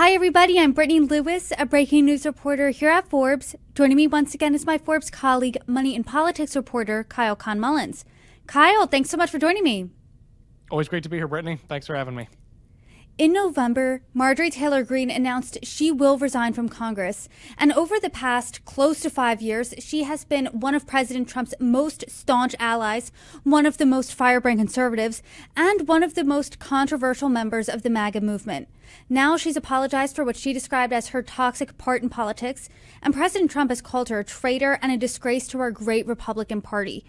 Hi, everybody. I'm Brittany Lewis, a breaking news reporter here at Forbes. Joining me once again is my Forbes colleague, money and politics reporter, Kyle Khan-Mullins. Kyle, thanks so much for joining me. Always great to be here, Brittany. Thanks for having me. In November, Marjorie Taylor Greene announced she will resign from Congress. And over the past close to 5 years, she has been one of President Trump's most staunch allies, one of the most firebrand conservatives, and one of the most controversial members of the MAGA movement. Now she's apologized for what she described as her toxic part in politics, and President Trump has called her a traitor and a disgrace to our great Republican Party.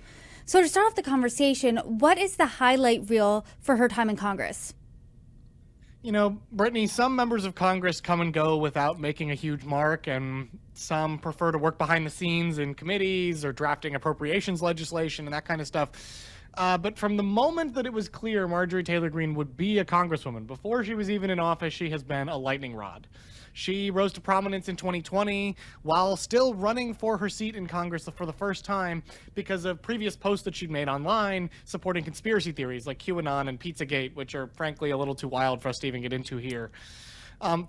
So to start off the conversation, what is the highlight reel for her time in Congress? You know, Brittany, some members of Congress come and go without making a huge mark, and some prefer to work behind the scenes in committees or drafting appropriations legislation and that kind of stuff. But from the moment that it was clear Marjorie Taylor Greene would be a congresswoman, before she was even in office, she has been a lightning rod. She rose to prominence in 2020 while still running for her seat in Congress for the first time because of previous posts that she'd made online supporting conspiracy theories like QAnon and Pizzagate, which are frankly a little too wild for us to even get into here.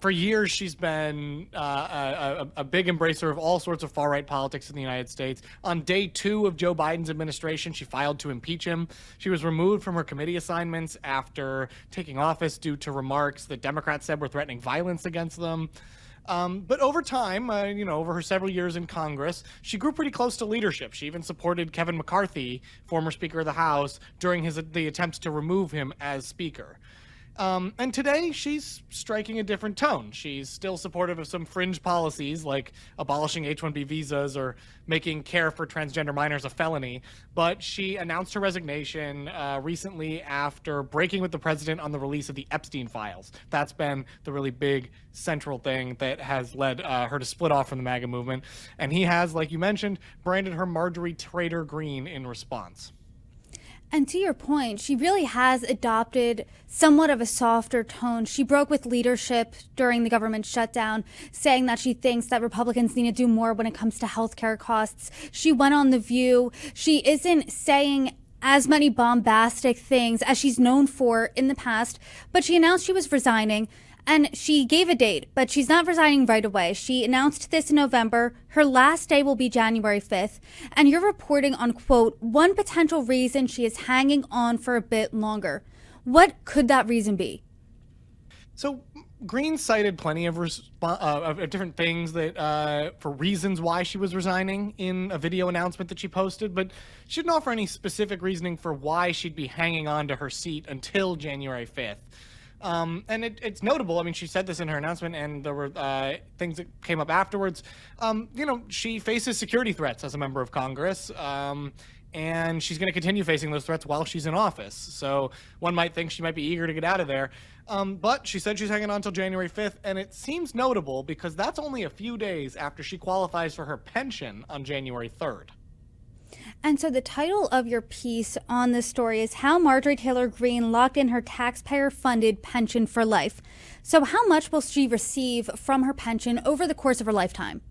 For years, she's been a big embracer of all sorts of far-right politics in the United States. On day 2 of Joe Biden's administration, she filed to impeach him. She was removed from her committee assignments after taking office due to remarks that Democrats said were threatening violence against them. But over time, over her several years in Congress, she grew pretty close to leadership. She even supported Kevin McCarthy, former Speaker of the House, during the attempts to remove him as Speaker. And today, she's striking a different tone. She's still supportive of some fringe policies like abolishing H-1B visas or making care for transgender minors a felony. But she announced her resignation recently after breaking with the president on the release of the Epstein files. That's been the really big central thing that has led her to split off from the MAGA movement. And he has, like you mentioned, branded her Marjorie Taylor Greene in response. And to your point, she really has adopted somewhat of a softer tone. She broke with leadership during the government shutdown, saying that she thinks that Republicans need to do more when it comes to healthcare costs. She went on The View. She isn't saying as many bombastic things as she's known for in the past, but she announced she was resigning. And she gave a date, but she's not resigning right away. She announced this in November. Her last day will be January 5th. And you're reporting on, quote, one potential reason she is hanging on for a bit longer. What could that reason be? So Greene cited plenty of different things that for reasons why she was resigning in a video announcement that she posted, but she didn't offer any specific reasoning for why she'd be hanging on to her seat until January 5th. And it's notable. I mean, she said this in her announcement, and there were things that came up afterwards. She faces security threats as a member of Congress, and she's going to continue facing those threats while she's in office. So one might think she might be eager to get out of there. But she said she's hanging on until January 5th, and it seems notable because that's only a few days after she qualifies for her pension on January 3rd. And so the title of your piece on this story is How Marjorie Taylor Greene Locked in Her Taxpayer-Funded Pension for Life. So how much will she receive from her pension over the course of her lifetime?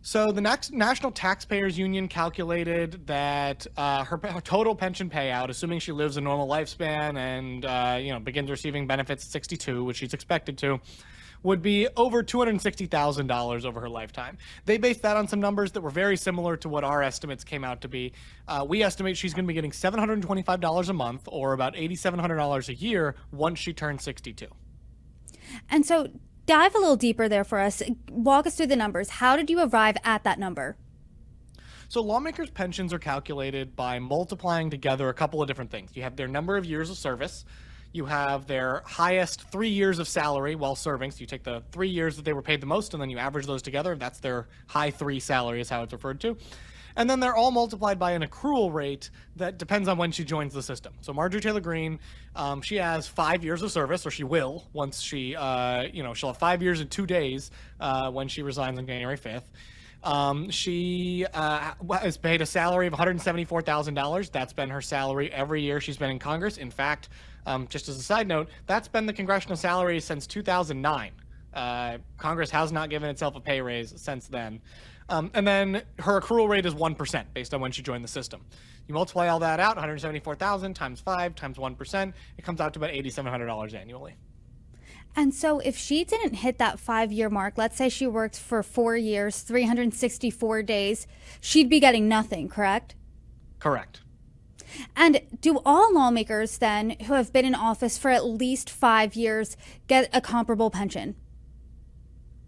So the National Taxpayers Union calculated that her total pension payout, assuming she lives a normal lifespan and begins receiving benefits at 62, which she's expected to, would be over $260,000 over her lifetime. They based that on some numbers that were very similar to what our estimates came out to be. We estimate she's going to be getting $725 a month, or about $8,700 a year, once she turns 62. And so dive a little deeper there for us. Walk us through the numbers. How did you arrive at that number? So lawmakers' pensions are calculated by multiplying together a couple of different things. You have their number of years of service. You have their highest 3 years of salary while serving. So you take the 3 years that they were paid the most, and then you average those together. That's their high 3 salary is how it's referred to. And then they're all multiplied by an accrual rate that depends on when she joins the system. So Marjorie Taylor Greene, she has 5 years of service, or she will once she, she'll have 5 years and 2 days when she resigns on January 5th. She is paid a salary of $174,000. That's been her salary every year she's been in Congress. In fact, just as a side note, that's been the congressional salary since 2009. Congress has not given itself a pay raise since then. And then her accrual rate is 1% based on when she joined the system. You multiply all that out, 174,000 times 5 times 1%, it comes out to about $8,700 annually. And so if she didn't hit that 5-year mark, let's say she worked for 4 years, 364 days, she'd be getting nothing, correct? Correct. And do all lawmakers then who have been in office for at least 5 years get a comparable pension?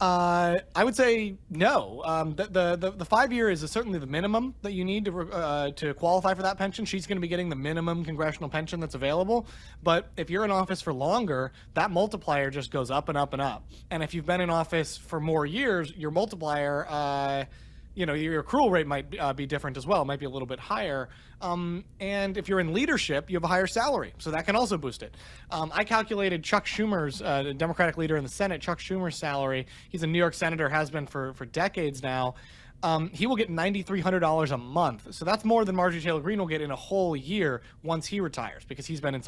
I would say no. The 5 year is certainly the minimum that you need to qualify for that pension. She's going to be getting the minimum congressional pension that's available. But if you're in office for longer, that multiplier just goes up and up and up. And if you've been in office for more years, your multiplier, your accrual rate might be different as well. It might be a little bit higher. And if you're in leadership, you have a higher salary. So that can also boost it. I calculated Chuck Schumer's, the Democratic leader in the Senate, Chuck Schumer's salary. He's a New York senator, has been for decades now. He will get $9,300 a month. So that's more than Marjorie Taylor Greene will get in a whole year once he retires, because he's been in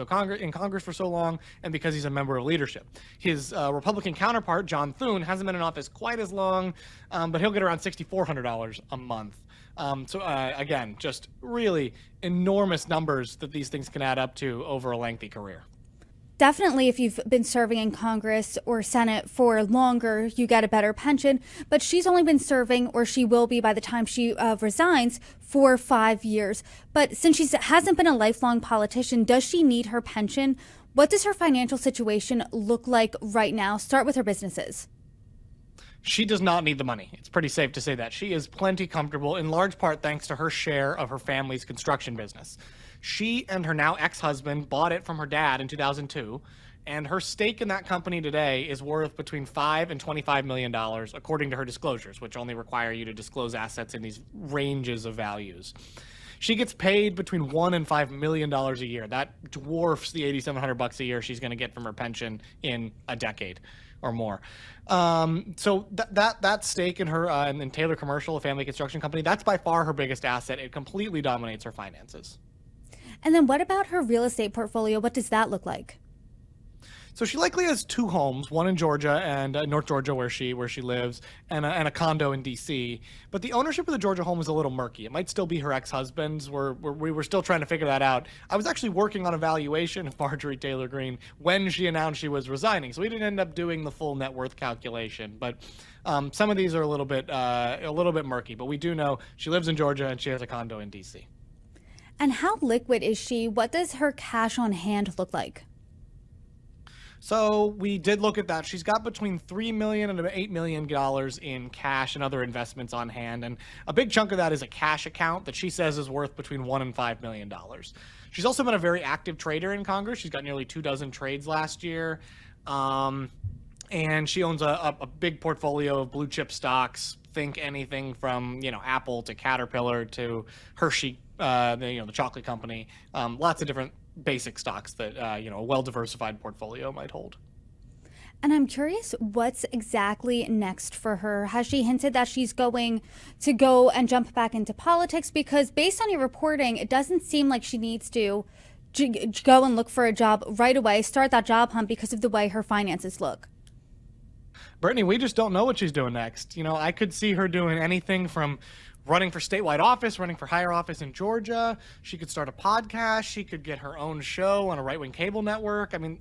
Congress for so long and because he's a member of leadership. His Republican counterpart, John Thune, hasn't been in office quite as long, but he'll get around $6,400 a month. Again, just really enormous numbers that these things can add up to over a lengthy career. Definitely, if you've been serving in Congress or Senate for longer, you get a better pension. But she's only been serving, or she will be by the time she resigns, for 5 years. But since she hasn't been a lifelong politician, does she need her pension? What does her financial situation look like right now? Start with her businesses. She does not need the money. It's pretty safe to say that. She is plenty comfortable, in large part thanks to her share of her family's construction business. She and her now ex-husband bought it from her dad in 2002, and her stake in that company today is worth between $5 and $25 million, according to her disclosures, which only require you to disclose assets in these ranges of values. She gets paid between $1 and $5 million a year. That dwarfs the $8,700 a year she's going to get from her pension in a decade or more. So that stake in her in Taylor Commercial, a family construction company, that's by far her biggest asset. It completely dominates her finances. And then what about her real estate portfolio? What does that look like? So she likely has 2 homes, one in Georgia and North Georgia where she lives, and a condo in D.C. But the ownership of the Georgia home is a little murky. It might still be her ex-husband's. We were still trying to figure that out. I was actually working on a valuation of Marjorie Taylor Greene when she announced she was resigning, so we didn't end up doing the full net worth calculation. But some of these are a little bit murky. But we do know she lives in Georgia and she has a condo in D.C. And how liquid is she? What does her cash on hand look like? So we did look at that. She's got between $3 million and $8 million in cash and other investments on hand. And a big chunk of that is a cash account that she says is worth between $1 and $5 million. She's also been a very active trader in Congress. She's got nearly 24 trades last year. And she owns a big portfolio of blue chip stocks. Think anything from, Apple to Caterpillar to Hershey, the chocolate company. Lots of different basic stocks that, a well-diversified portfolio might hold. And I'm curious what's exactly next for her. Has she hinted that she's going to go and jump back into politics? Because based on your reporting, it doesn't seem like she needs to go and look for a job right away, start that job hunt because of the way her finances look. Brittany, we just don't know what she's doing next. I could see her doing anything from running for statewide office, running for higher office in Georgia. She could start a podcast. She could get her own show on a right-wing cable network. I mean,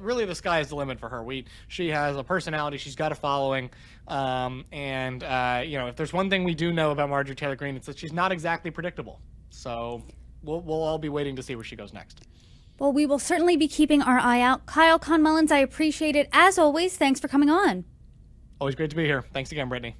really the sky is the limit for her. She has a personality. She's got a following. If there's one thing we do know about Marjorie Taylor Greene, it's that she's not exactly predictable. So we'll all be waiting to see where she goes next. Well, we will certainly be keeping our eye out. Kyle Khan-Mullins, I appreciate it. As always, thanks for coming on. Always great to be here. Thanks again, Brittany.